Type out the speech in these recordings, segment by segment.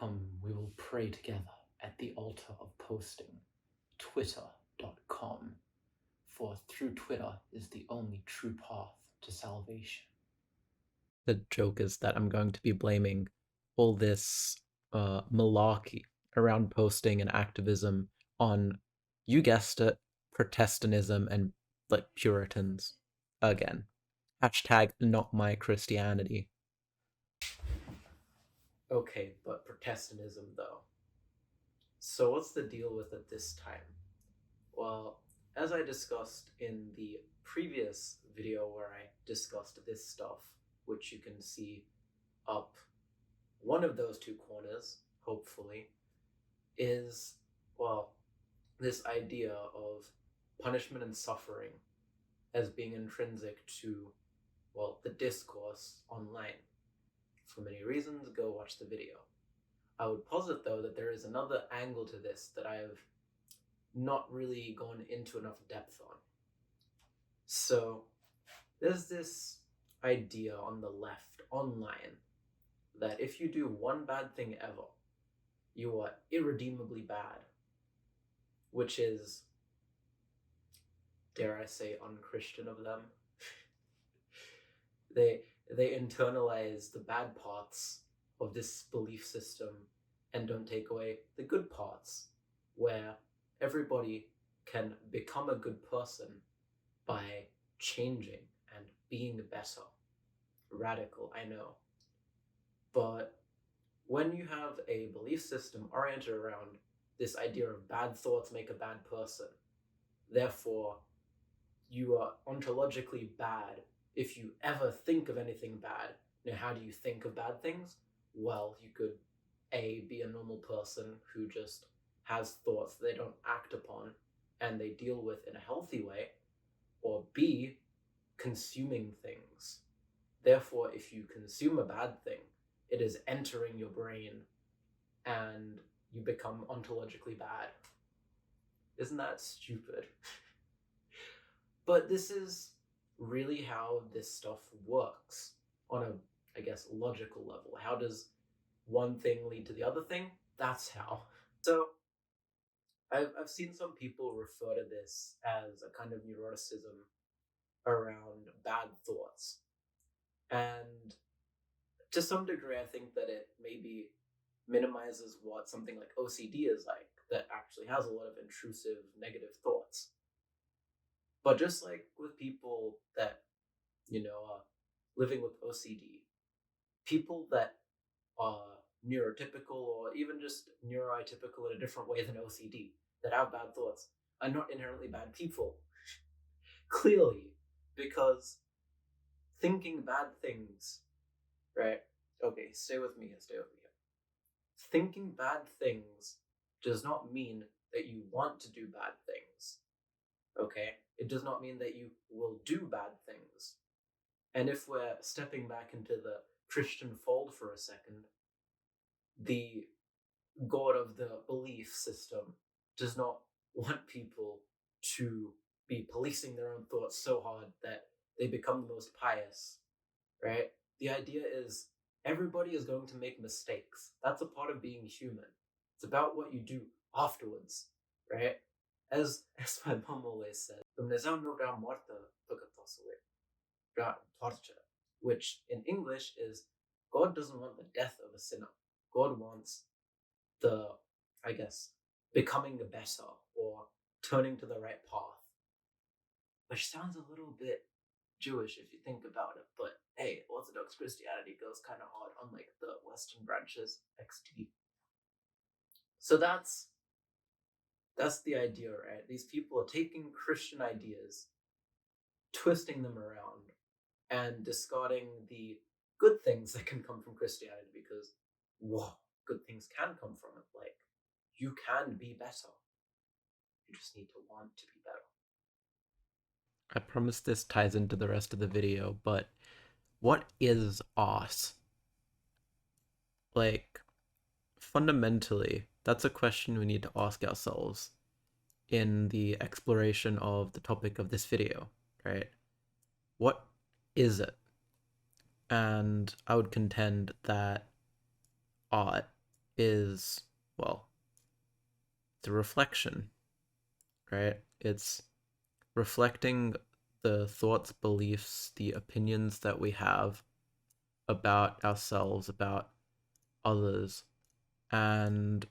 Come, we will pray together at the altar of posting, twitter.com, for through Twitter is the only true path to salvation. The joke is that I'm going to be blaming all this malarkey around posting and activism on, you guessed it, Protestantism and like Puritans again. Hashtag not my Christianity. Okay, but Protestantism though. So what's the deal with it this time? Well, as I discussed in the previous video where I discussed this stuff, which you can see up one of those two corners, hopefully, is, well, this idea of punishment and suffering as being intrinsic to, well, the discourse online. For many reasons, go watch the video. I would posit, though, that there is another angle to this that I have not really gone into enough depth on. So, there's this idea on the left, online, that if you do one bad thing ever, you are irredeemably bad, which is, dare I say, unchristian of them. They internalize the bad parts of this belief system and don't take away the good parts, where everybody can become a good person by changing and being better. Radical, I know. But when you have a belief system oriented around this idea of bad thoughts make a bad person, therefore you are ontologically bad if you ever think of anything bad. Now, how do you think of bad things? Well, you could A, be a normal person who just has thoughts they don't act upon and they deal with in a healthy way, or B, consuming things. Therefore, if you consume a bad thing, it is entering your brain and you become ontologically bad. Isn't that stupid? But this is really how this stuff works on a, I guess, logical level. How does one thing lead to the other thing? That's how. So I've seen some people refer to this as a kind of neuroticism around bad thoughts. And to some degree, I think that it maybe minimizes what something like OCD is like, that actually has a lot of intrusive negative thoughts. But just like with people that, living with OCD, people that are neurotypical or even just neuroatypical in a different way than OCD, that have bad thoughts, are not inherently bad people. Clearly, because thinking bad things, right? Okay, stay with me here. Thinking bad things does not mean that you want to do bad things. Okay? It does not mean that you will do bad things. And if we're stepping back into the Christian fold for a second, the God of the belief system does not want people to be policing their own thoughts so hard that they become the most pious, right? The idea is everybody is going to make mistakes. That's a part of being human. It's about what you do afterwards, right? As my mom always said, which in English is, God doesn't want the death of a sinner. God wants the, I guess, becoming the better or turning to the right path. Which sounds a little bit Jewish if you think about it, but hey, Orthodox Christianity goes kind of hard, unlike the Western branches, XT. So that's the idea, right? These people are taking Christian ideas, twisting them around, and discarding the good things that can come from Christianity, because, whoa, good things can come from it. Like, you can be better. You just need to want to be better. I promise this ties into the rest of the video, but what is art? Like, fundamentally, that's a question we need to ask ourselves in the exploration of the topic of this video, right? What is it? And I would contend that art is, well, it's a reflection, right? It's reflecting the thoughts, beliefs, the opinions that we have about ourselves, about others, and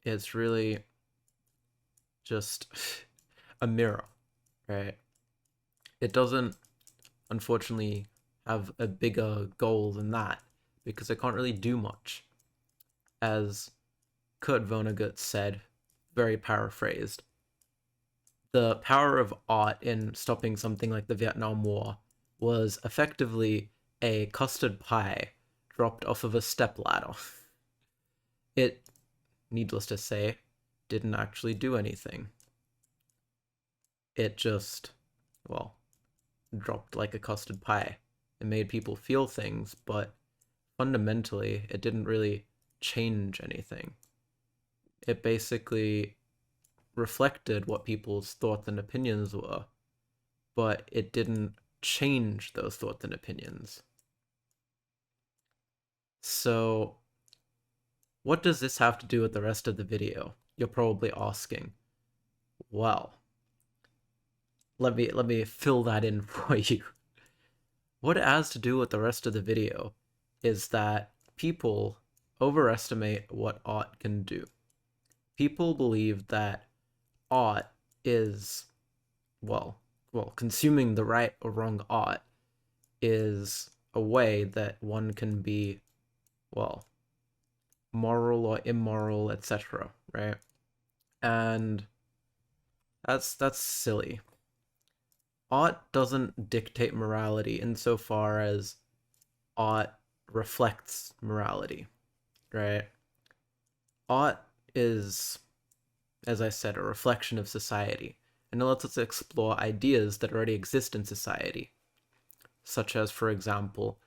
it's really just a mirror, right? It doesn't, unfortunately, have a bigger goal than that because it can't really do much. As Kurt Vonnegut said, very paraphrased, the power of art in stopping something like the Vietnam War was effectively a custard pie dropped off of a stepladder. It, needless to say, didn't actually do anything. It just, well, dropped like a custard pie. It made people feel things, but fundamentally, it didn't really change anything. It basically reflected what people's thoughts and opinions were, but it didn't change those thoughts and opinions. So, what does this have to do with the rest of the video? You're probably asking. Well, let me fill that in for you. What it has to do with the rest of the video is that people overestimate what art can do. People believe that art is, well, consuming the right or wrong art is a way that one can be, well, moral or immoral, etc., right? And that's silly. Art doesn't dictate morality insofar as art reflects morality, right? Art is, as I said, a reflection of society, and it lets us explore ideas that already exist in society, such as, for example,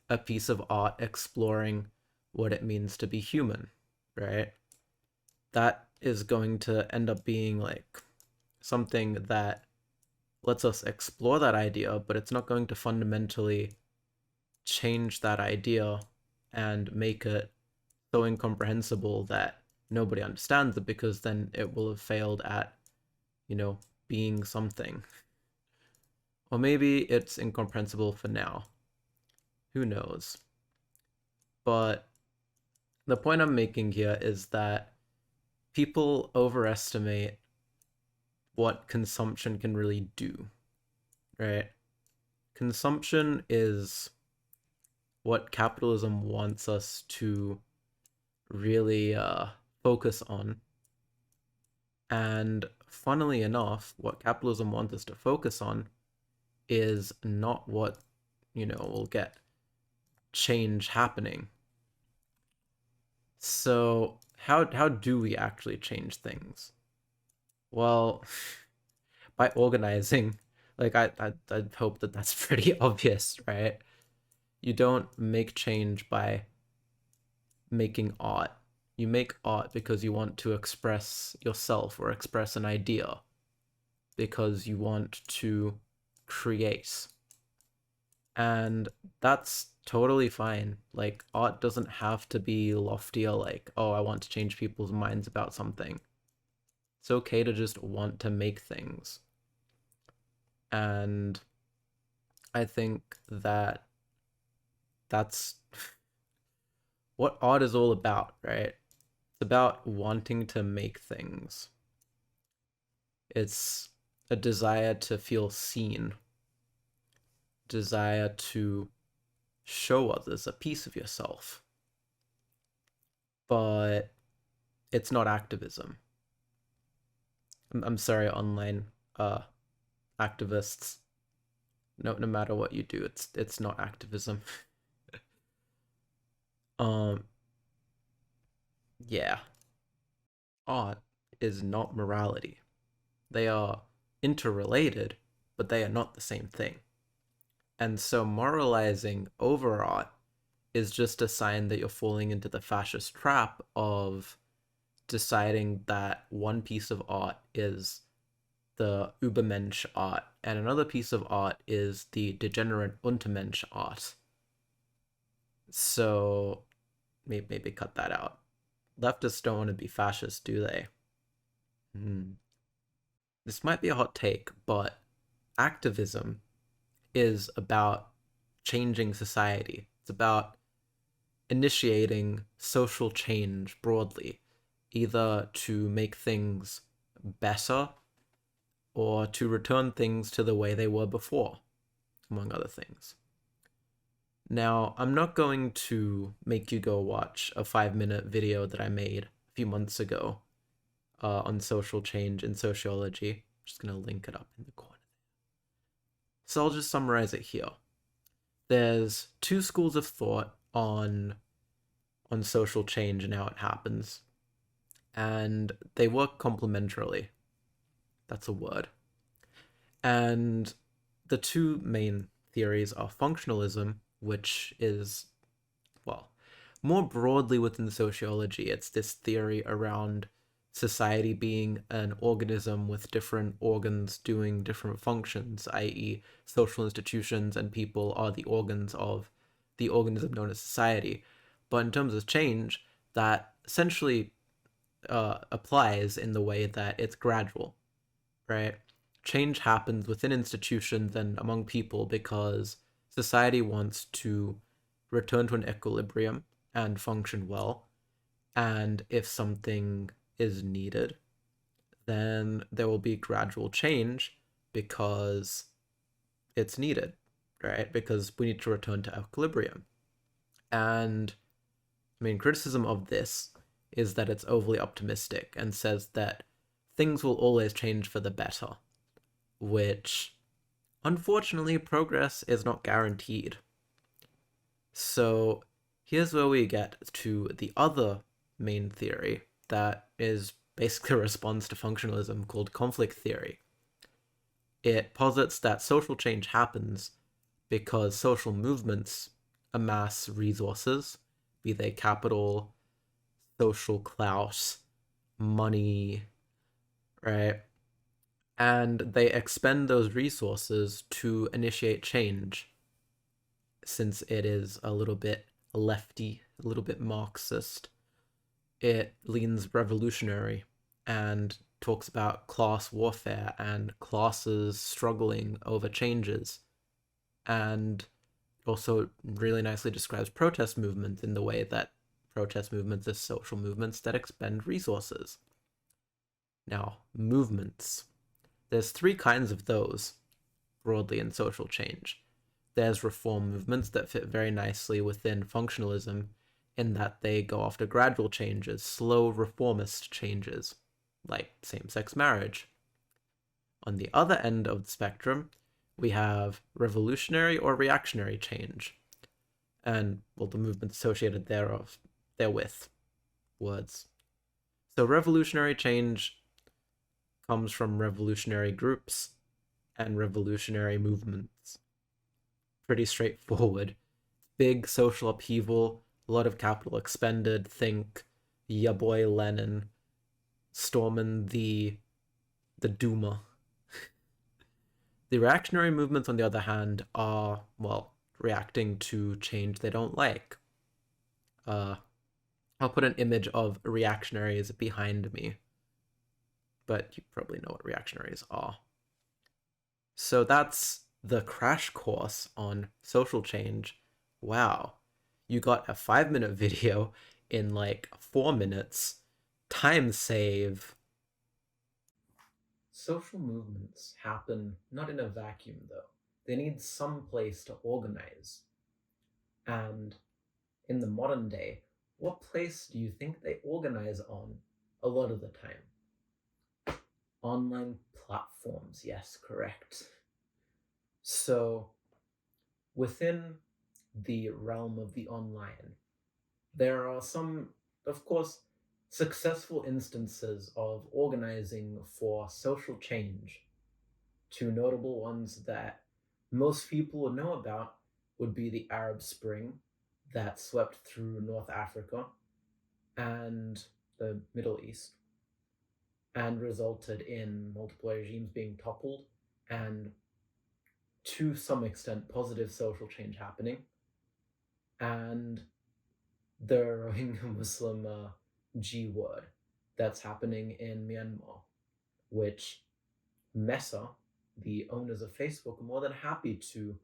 a piece of art exploring what it means to be human, right? That is going to end up being like something that lets us explore that idea, but it's not going to fundamentally change that idea and make it so incomprehensible that nobody understands it, because then it will have failed at, being something. Or maybe it's incomprehensible for now. Who knows? But the point I'm making here is that people overestimate what consumption can really do, right? Consumption is what capitalism wants us to really focus on. And funnily enough, what capitalism wants us to focus on is not what, will get change happening. So how do we actually change things? Well, by organizing. Like I hope that that's pretty obvious, right? You don't make change by making art. You make art because you want to express yourself or express an idea, because you want to create. And that's totally fine. Like, art doesn't have to be lofty or like, oh, I want to change people's minds about something. It's okay to just want to make things. And I think that that's what art is all about, right? It's about wanting to make things. It's a desire to feel seen, desire to show others a piece of yourself. But it's not activism. I'm sorry, online activists. No matter what you do, it's not activism. um yeah. Art is not morality. They are interrelated, but they are not the same thing. And so moralizing over art is just a sign that you're falling into the fascist trap of deciding that one piece of art is the Übermensch art and another piece of art is the degenerate Untermensch art. So maybe cut that out. Leftists don't want to be fascist, do they? This might be a hot take, but activism is about changing society. It's about initiating social change broadly, either to make things better or to return things to the way they were before, among other things. Now, I'm not going to make you go watch a 5-minute video that I made a few months ago on social change in sociology. I'm just going to link it up in the corner. So I'll just summarize it here. There's two schools of thought on social change and how it happens, and they work complementarily. That's a word. And the two main theories are functionalism, which is, well, more broadly within sociology, it's this theory around society being an organism with different organs doing different functions, i.e., social institutions and people are the organs of the organism known as society. But in terms of change, that essentially applies in the way that it's gradual, right? Change happens within institutions and among people because society wants to return to an equilibrium and function well. And if something is needed, then there will be gradual change because it's needed, right? Because we need to return to equilibrium. And I mean, criticism of this is that it's overly optimistic and says that things will always change for the better, which unfortunately progress is not guaranteed. So here's where we get to the other main theory that is basically a response to functionalism called conflict theory. It posits that social change happens because social movements amass resources, be they capital, social clout, money, right? And they expend those resources to initiate change, since it is a little bit lefty, a little bit Marxist. It leans revolutionary and talks about class warfare and classes struggling over changes, and also really nicely describes protest movements in the way that protest movements are social movements that expend resources. Now, movements. There's three kinds of those broadly in social change. There's reform movements that fit very nicely within functionalism in that they go after gradual changes, slow reformist changes, like same-sex marriage. On the other end of the spectrum, we have revolutionary or reactionary change, and, well, the movements associated therewith, words. So revolutionary change comes from revolutionary groups and revolutionary movements. Pretty straightforward. Big social upheaval, a lot of capital expended. Think ya boy Lenin storming the Duma. The reactionary movements, on the other hand, are, well, reacting to change they don't like. I'll put an image of reactionaries behind me, but you probably know what reactionaries are. So that's the crash course on social change. Wow. You got a 5-minute video in like 4 minutes. Time save. Social movements happen not in a vacuum, though. They need some place to organize. And in the modern day, what place do you think they organize on a lot of the time? Online platforms, yes, correct. So within the realm of the online, there are some, of course, successful instances of organizing for social change. Two notable ones that most people would know about would be the Arab Spring that swept through North Africa and the Middle East and resulted in multiple regimes being toppled and, to some extent, positive social change happening. And the Rohingya Muslim G word that's happening in Myanmar, which Meta, the owners of Facebook, are more than happy to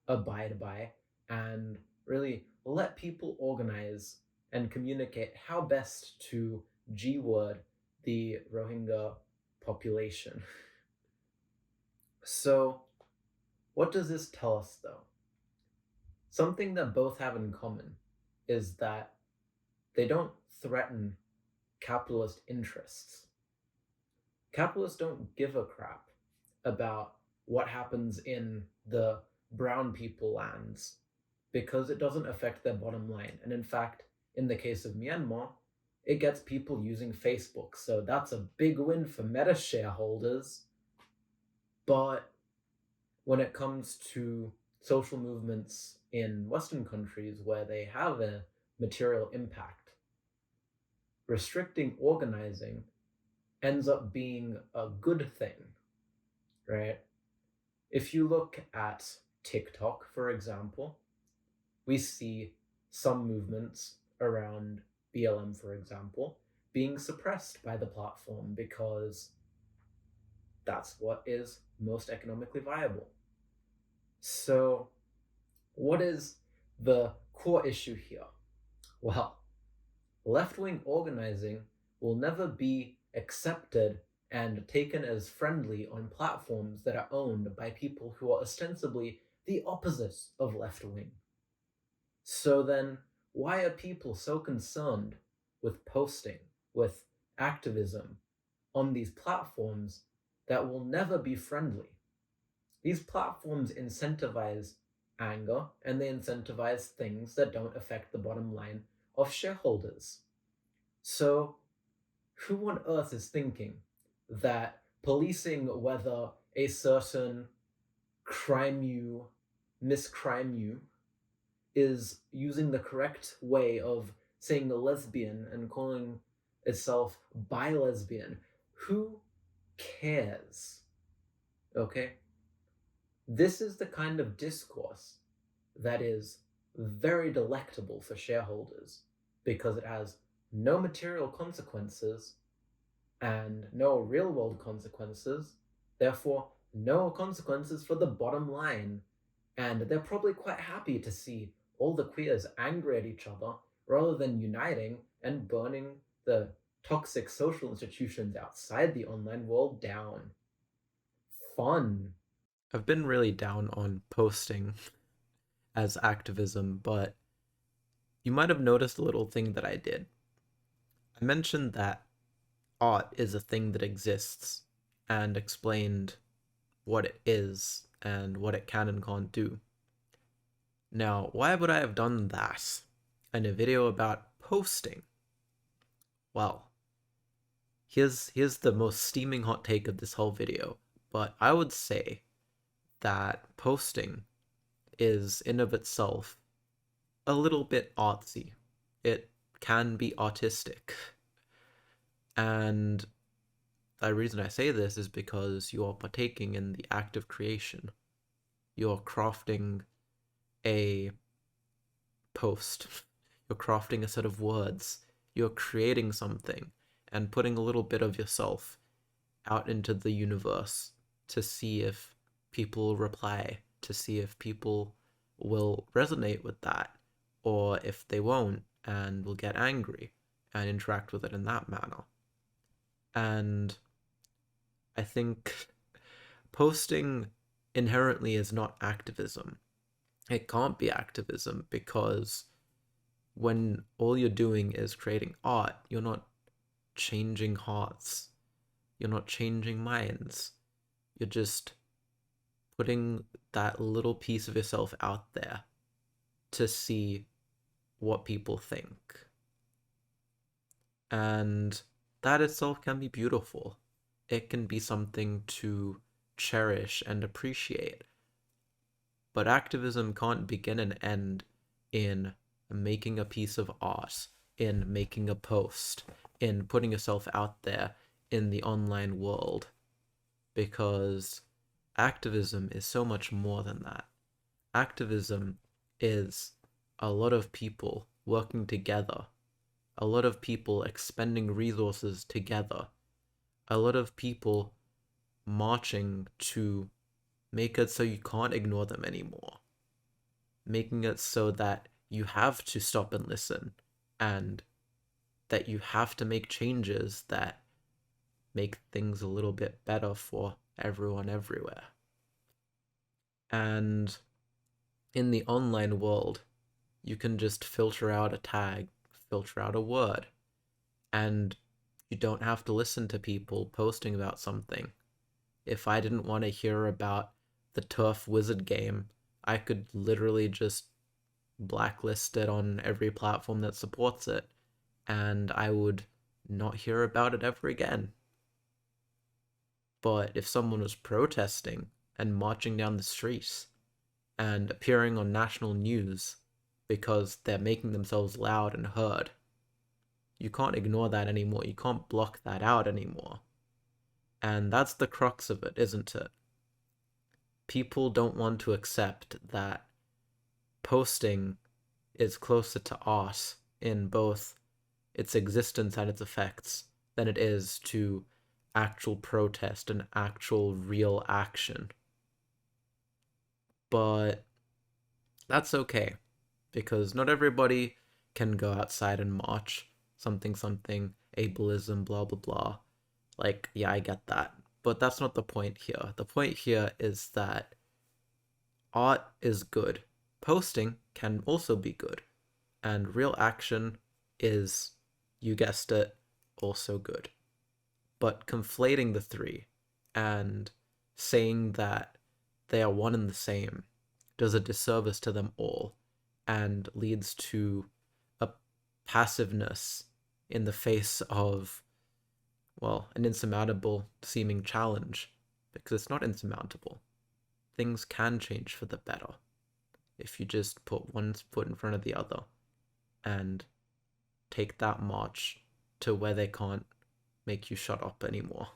abide by and really let people organize and communicate how best to G word the Rohingya population. So, what does this tell us though? Something that both have in common is that they don't threaten capitalist interests. Capitalists don't give a crap about what happens in the brown people lands because it doesn't affect their bottom line. And in fact, in the case of Myanmar, it gets people using Facebook. So that's a big win for Meta shareholders. But when it comes to social movements in Western countries where they have a material impact, restricting organizing ends up being a good thing, right? If you look at TikTok, for example, we see some movements around BLM, for example, being suppressed by the platform because that's what is most economically viable. So, what is the core issue here? Well, left wing organizing will never be accepted and taken as friendly on platforms that are owned by people who are ostensibly the opposite of left wing. So then, why are people so concerned with posting, with activism on these platforms that will never be friendly? These platforms incentivize anger and they incentivize things that don't affect the bottom line of shareholders. So, who on earth is thinking that policing whether a certain crime you, miscrime you, is using the correct way of saying lesbian and calling itself bi lesbian? Who cares? Okay? This is the kind of discourse that is very delectable for shareholders because it has no material consequences and no real world consequences, therefore, no consequences for the bottom line. And they're probably quite happy to see all the queers angry at each other rather than uniting and burning the toxic social institutions outside the online world down. Fun. I've been really down on posting as activism, but you might have noticed a little thing that I did. I mentioned that art is a thing that exists and explained what it is and what it can and can't do. Now, why would I have done that in a video about posting? Well, here's the most steaming hot take of this whole video, but I would say that posting is in of itself a little bit artsy. It can be artistic. And the reason I say this is because you are partaking in the act of creation. You're crafting a post. You're crafting a set of words. You're creating something and putting a little bit of yourself out into the universe to see if people reply, to see if people will resonate with that, or if they won't and will get angry and interact with it in that manner. And I think posting inherently is not activism. It can't be activism because when all you're doing is creating art, you're not changing hearts. You're not changing minds. You're just putting that little piece of yourself out there to see what people think. And that itself can be beautiful. It can be something to cherish and appreciate. But activism can't begin and end in making a piece of art, in making a post, in putting yourself out there in the online world. Because activism is so much more than that. Activism is a lot of people working together, a lot of people expending resources together, a lot of people marching to make it so you can't ignore them anymore, making it so that you have to stop and listen, and that you have to make changes that make things a little bit better for everyone everywhere. And in the online world, you can just filter out a tag, filter out a word, and you don't have to listen to people posting about something. If I didn't want to hear about the Turf Wizard game, I could literally just blacklist it on every platform that supports it, and I would not hear about it ever again. But if someone was protesting and marching down the streets and appearing on national news because they're making themselves loud and heard, you can't ignore that anymore. You can't block that out anymore. And that's the crux of it, isn't it? People don't want to accept that posting is closer to art in both its existence and its effects than it is to actual protest and actual real action. But that's okay, because not everybody can go outside and march. Something, ableism, blah, blah, blah. Like, yeah, I get that. But that's not the point here. The point here is that art is good. Posting can also be good. And real action is, you guessed it, also good. But conflating the three and saying that they are one and the same does a disservice to them all and leads to a passiveness in the face of, well, an insurmountable seeming challenge, because it's not insurmountable. Things can change for the better if you just put one foot in front of the other and take that march to where they can't make you shut up anymore.